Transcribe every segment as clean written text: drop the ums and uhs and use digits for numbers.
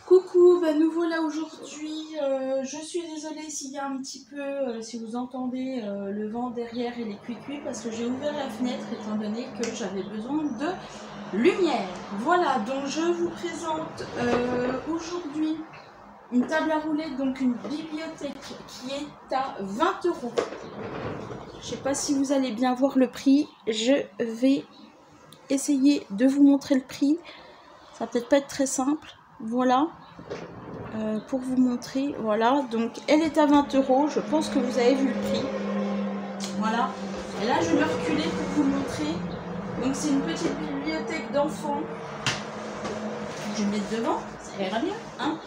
Coucou, nous voilà aujourd'hui. Je suis désolée s'il y a un petit peu, si vous entendez le vent derrière et les cuicuis, parce que j'ai ouvert la fenêtre étant donné que j'avais besoin de lumière. Voilà, donc je vous présente aujourd'hui une table à rouler, donc une bibliothèque qui est à 20 €. Je ne sais pas si vous allez bien voir le prix. Je vais essayer de vous montrer le prix. Ça va peut-être pas être très simple. Voilà, pour vous montrer, voilà, donc elle est à 20 €, je pense que vous avez vu le prix, voilà, et là je vais me reculer pour vous montrer, donc c'est une petite bibliothèque d'enfants, je vais mettre devant, ça ira bien, hein.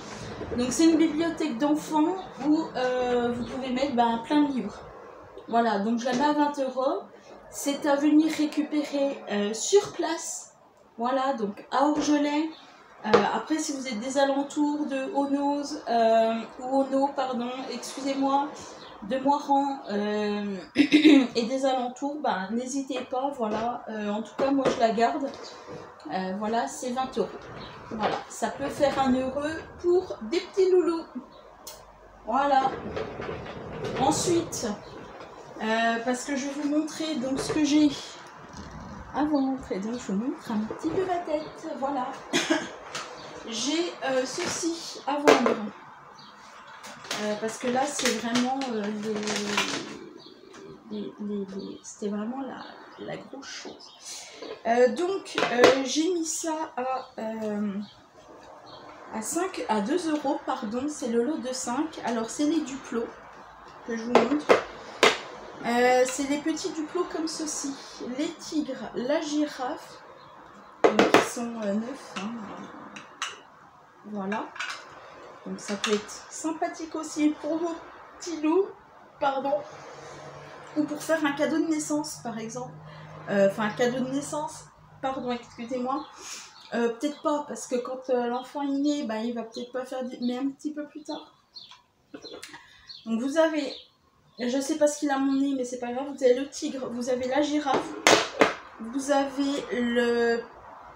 Donc c'est une bibliothèque d'enfants où vous pouvez mettre plein de livres, voilà, donc je la mets à 20 €, c'est à venir récupérer sur place, voilà, donc à Orgelet. Après, si vous êtes des alentours de Honoz, ou Ono, pardon, excusez-moi, de Moiran et des alentours, n'hésitez pas, voilà. En tout cas, moi je la garde. Voilà, c'est 20 €. Voilà, ça peut faire un heureux pour des petits loulous. Voilà. Ensuite, parce que je vais vous montrer donc ce que j'ai avant d'entrer, donc je vous montre un petit peu ma tête, voilà. J'ai ceci à vendre, parce que là c'est vraiment c'était vraiment la grosse chose. Donc j'ai mis ça à 2 €, pardon, c'est le lot de 5. Alors c'est les duplos que je vous montre. C'est les petits duplos comme ceci, les tigres, la girafe, qui sont neufs, hein. Voilà, donc ça peut être sympathique aussi pour vos petits loups, pardon, ou pour faire un cadeau de naissance par exemple, enfin un cadeau de naissance, pardon, excusez-moi, peut-être pas, parce que quand l'enfant est né, il va peut-être pas faire, mais un petit peu plus tard. Donc vous avez, je sais pas ce qu'il a mon nez, mais c'est pas grave, vous avez le tigre, vous avez la girafe, vous avez le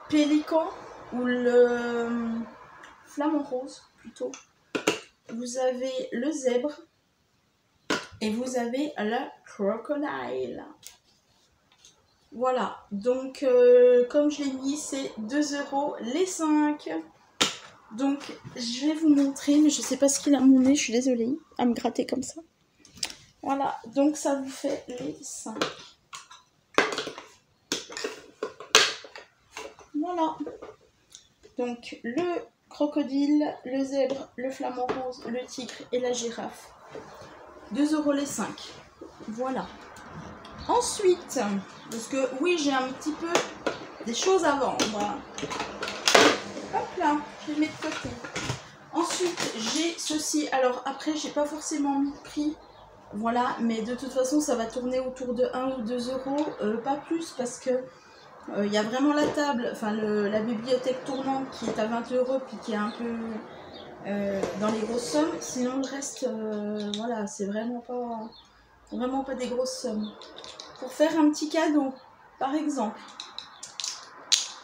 pélican, ou le flamant rose plutôt, vous avez le zèbre et vous avez la crocodile. Voilà, donc comme je l'ai mis, c'est 2 € les 5. Donc je vais vous montrer, mais je sais pas ce qu'il a mon nez, je suis désolée à me gratter comme ça. Voilà, donc ça vous fait les 5. Voilà, donc le crocodile, le zèbre, le flamant rose, le tigre et la girafe. 2 € les 5. Voilà. Ensuite, parce que oui, j'ai un petit peu des choses à vendre. Hop là, je les mets de côté. Ensuite, j'ai ceci. Alors après, j'ai pas forcément mis de prix. Voilà, mais de toute façon, ça va tourner autour de 1 ou 2 €, pas plus, parce que il y a vraiment la table, enfin la bibliothèque tournante qui est à 20 € puis qui est un peu dans les grosses sommes. Sinon le reste, voilà, c'est vraiment pas des grosses sommes. Pour faire un petit cadeau, par exemple,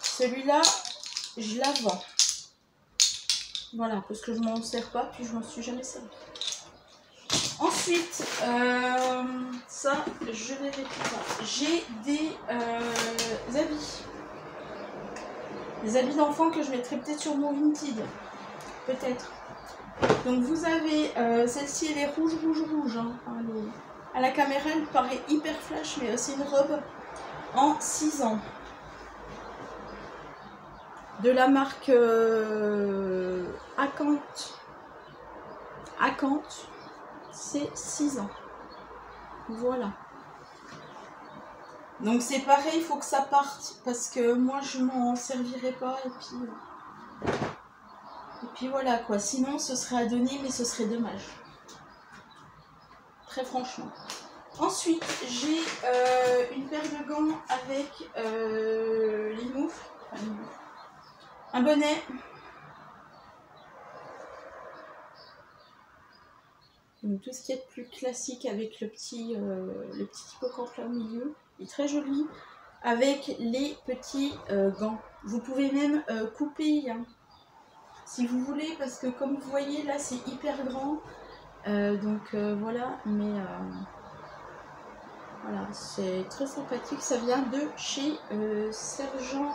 celui-là, je la vends. Voilà, parce que je m'en sers pas, puis je m'en suis jamais servi. Ensuite, ça, je verrai plus tard. J'ai des habits. Des habits d'enfants que je mettrai peut-être sur mon Vinted. Peut-être. Donc vous avez, celle-ci, elle est rouge. Hein. À la caméra, elle paraît hyper flash, mais c'est une robe en 6 ans. De la marque Acante. C'est 6 ans. Voilà. Donc c'est pareil, il faut que ça parte parce que moi je m'en servirai pas et puis voilà quoi. Sinon ce serait à donner, mais ce serait dommage. Très franchement. Ensuite j'ai une paire de gants avec les moufles. Un bonnet. Donc tout ce qui est plus classique avec le petit hippocampe là au milieu. Il est très joli. Avec les petits gants. Vous pouvez même couper hein, si vous voulez, parce que comme vous voyez là c'est hyper grand. Voilà, mais voilà, c'est très sympathique. Ça vient de chez Sergent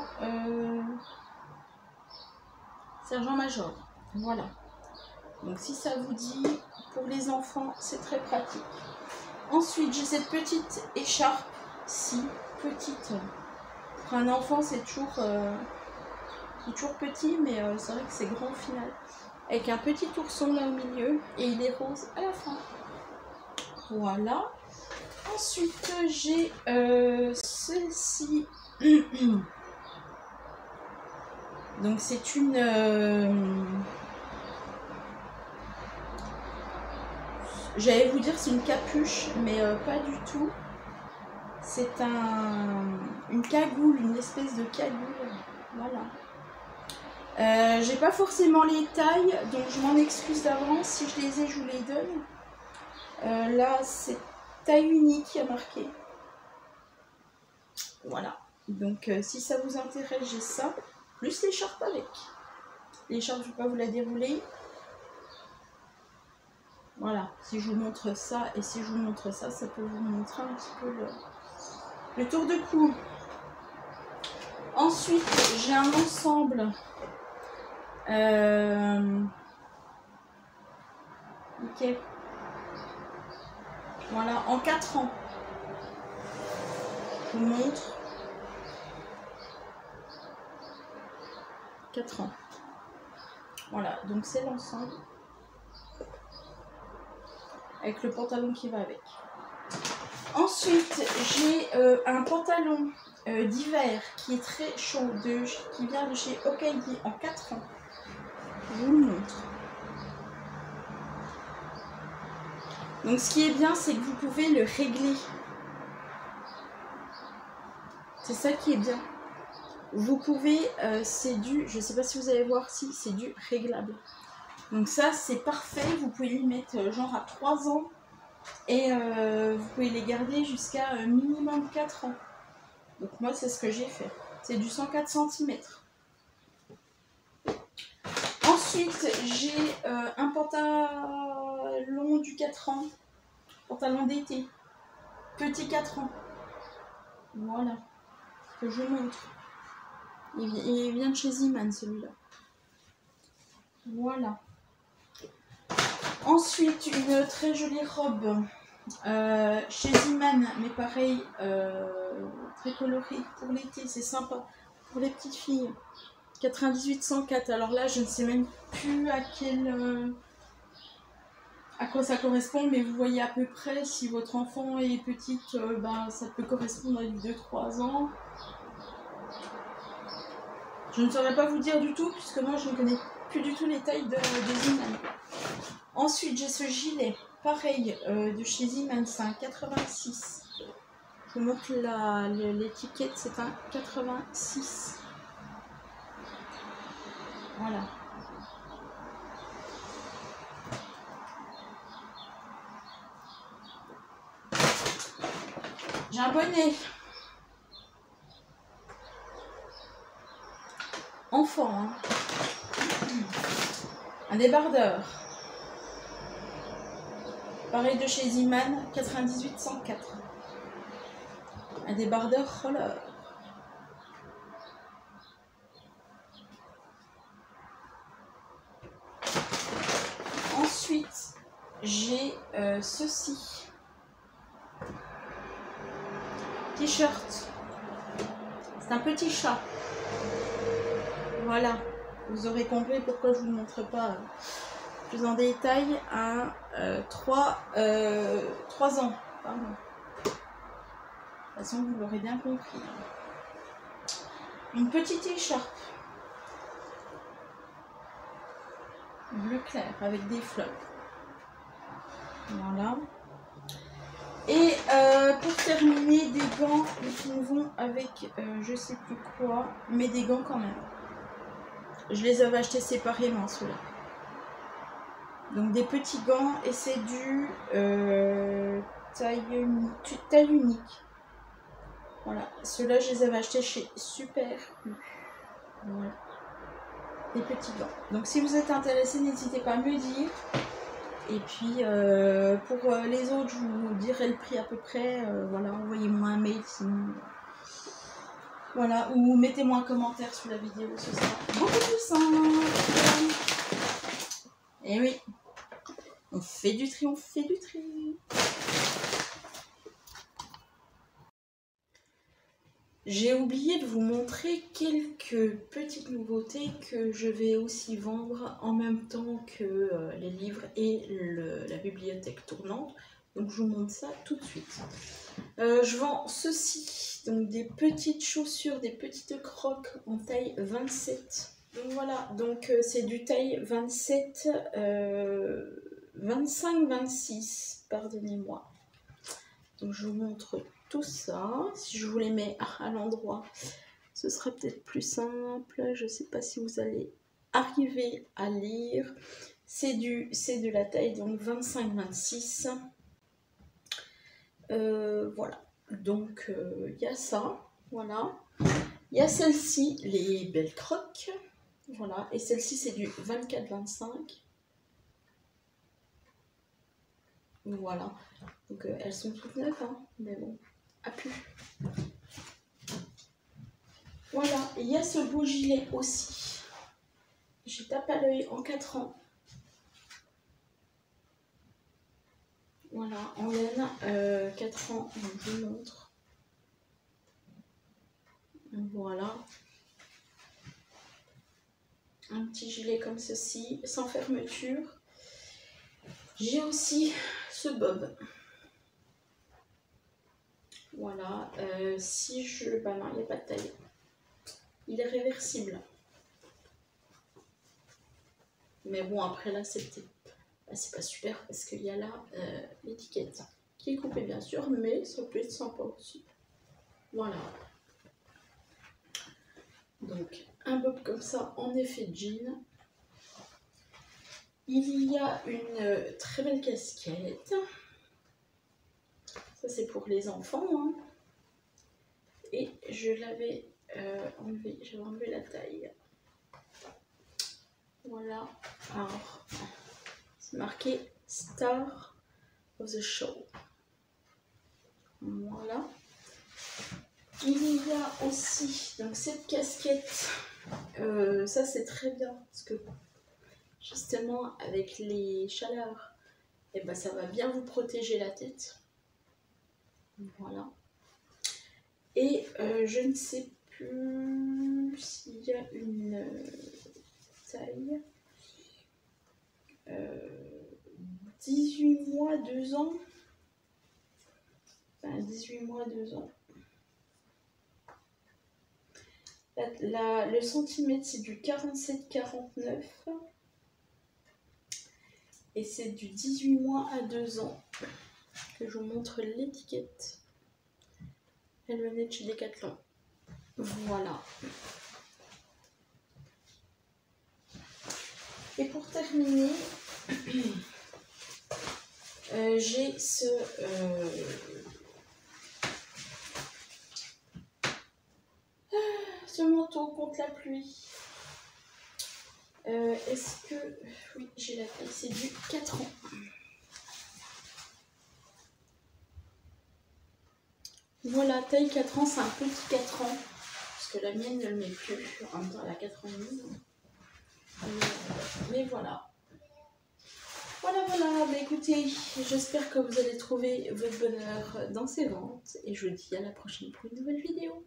Major. Voilà. Donc si ça vous dit, pour les enfants, c'est très pratique. Ensuite, j'ai cette petite écharpe, si petite. Pour un enfant, c'est toujours petit, mais c'est vrai que c'est grand au final. Avec un petit ourson là au milieu, et il est rose à la fin. Voilà. Ensuite, j'ai celle-ci. Donc c'est une... J'allais vous dire c'est une capuche, mais pas du tout. C'est une cagoule, une espèce de cagoule. Voilà. J'ai pas forcément les tailles, donc je m'en excuse d'avance. Si je les ai, je vous les donne. Là, c'est taille unique qui a marqué. Voilà. Donc si ça vous intéresse, j'ai ça. Plus l'écharpe avec. L'écharpe, je ne vais pas vous la dérouler. Voilà, si je vous montre ça et si je vous montre ça, ça peut vous montrer un petit peu le tour de cou. Ensuite, j'ai un ensemble. Ok. Voilà, en 4 ans. Je vous montre. 4 ans. Voilà, donc c'est l'ensemble. Avec le pantalon qui va avec. Ensuite, j'ai un pantalon d'hiver qui est très chaud, qui vient de chez Okaidi en 4 ans. Je vous le montre. Donc ce qui est bien, c'est que vous pouvez le régler. C'est ça qui est bien. Vous pouvez, c'est du, je ne sais pas si vous allez voir si, c'est du réglable. Donc ça, c'est parfait. Vous pouvez y mettre genre à 3 ans. Et vous pouvez les garder jusqu'à minimum 4 ans. Donc moi, c'est ce que j'ai fait. C'est du 104 cm. Ensuite, j'ai un pantalon du 4 ans. Pantalon d'été. Petit 4 ans. Voilà. Que je montre. Il vient de chez Ziman, celui-là. Voilà. Ensuite, une très jolie robe chez Ziman, mais pareil, très colorée pour l'été, c'est sympa. Pour les petites filles. 98-104. Alors là, je ne sais même plus à quoi ça correspond, mais vous voyez à peu près, si votre enfant est petite, ça peut correspondre à 2-3 ans. Je ne saurais pas vous dire du tout, puisque moi, je ne connais plus du tout les tailles de Ziman. Ensuite, j'ai ce gilet, pareil, de chez Ziman, c'est un 86. Je vous montre l'étiquette, c'est un 86. Voilà. J'ai un bonnet. Enfant, hein. Un débardeur. Pareil de chez Ziman, 98-104. Un débardeur roller. Ensuite, j'ai ceci. T-shirt. C'est un petit chat. Voilà. Vous aurez compris pourquoi je ne vous le montre pas plus en détail. À 3 ans. Pardon. De toute façon, vous l'aurez bien compris. Une petite écharpe. Bleu clair avec des fleurs. Voilà. Et pour terminer, des gants qui vont avec je sais plus quoi, mais des gants quand même. Je les avais achetés séparément, ceux-là. Donc des petits gants et c'est du taille unique. Voilà, ceux-là je les avais achetés chez Super U. Voilà, des petits gants. Donc si vous êtes intéressé, n'hésitez pas à me le dire. Et puis pour les autres, je vous dirai le prix à peu près. Voilà, envoyez-moi un mail sinon. Voilà, ou mettez-moi un commentaire sous la vidéo, ce sera beaucoup plus simple. Et oui, on fait du tri, on fait du tri. J'ai oublié de vous montrer quelques petites nouveautés que je vais aussi vendre en même temps que les livres et la bibliothèque tournante. Donc je vous montre ça tout de suite. Je vends ceci, donc des petites chaussures, des petites crocs en taille 27. Donc voilà, donc c'est du taille 27, 25-26, pardonnez-moi. Donc je vous montre tout ça. Si je vous les mets à l'endroit, ce sera peut-être plus simple. Je ne sais pas si vous allez arriver à lire. C'est de la taille donc 25-26. Voilà. Donc il y a ça. Voilà. Il y a celle-ci, les belles crocs. Voilà. Et celle-ci, c'est du 24-25. Voilà. Donc elles sont toutes neuves, hein, mais bon, à plus. Voilà, et il y a ce beau gilet aussi. J'y tape à l'œil en 4 ans. Voilà, en laine, 4 ans, donc je vous montre. Voilà. Un petit gilet comme ceci, sans fermeture. J'ai aussi ce bob. Voilà, si je... Bah non, il n'y a pas de taille. Il est réversible. Mais bon, après là, c'est pas super parce qu'il y a là l'étiquette qui est coupée, bien sûr, mais ça peut être sympa aussi. Voilà. Donc, un bob comme ça, en effet jean. Il y a une très belle casquette. Ça, c'est pour les enfants. Hein. Et je l'avais enlevé. J'avais enlevé la taille. Voilà. Alors, c'est marqué Star of the Show. Voilà. Il y a aussi donc cette casquette. Ça, c'est très bien parce que justement, avec les chaleurs, et ben, ça va bien vous protéger la tête. Voilà. Et je ne sais plus s'il y a une taille. 18 mois, 2 ans. Enfin, 18 mois, 2 ans. Le centimètre, c'est du 47-49. Et c'est du 18 mois à 2 ans. Que je vous montre l'étiquette. Elle venait de chez Decathlon. Voilà. Et pour terminer, j'ai ce manteau contre la pluie. Est-ce que... Oui, j'ai la taille, c'est du 4 ans. Voilà, taille 4 ans, c'est un petit 4 ans. Parce que la mienne ne le met plus. En même temps, elle a 4 ans et demi. Mais voilà. Voilà. Bah, écoutez, j'espère que vous allez trouver votre bonheur dans ces ventes. Et je vous dis à la prochaine pour une nouvelle vidéo.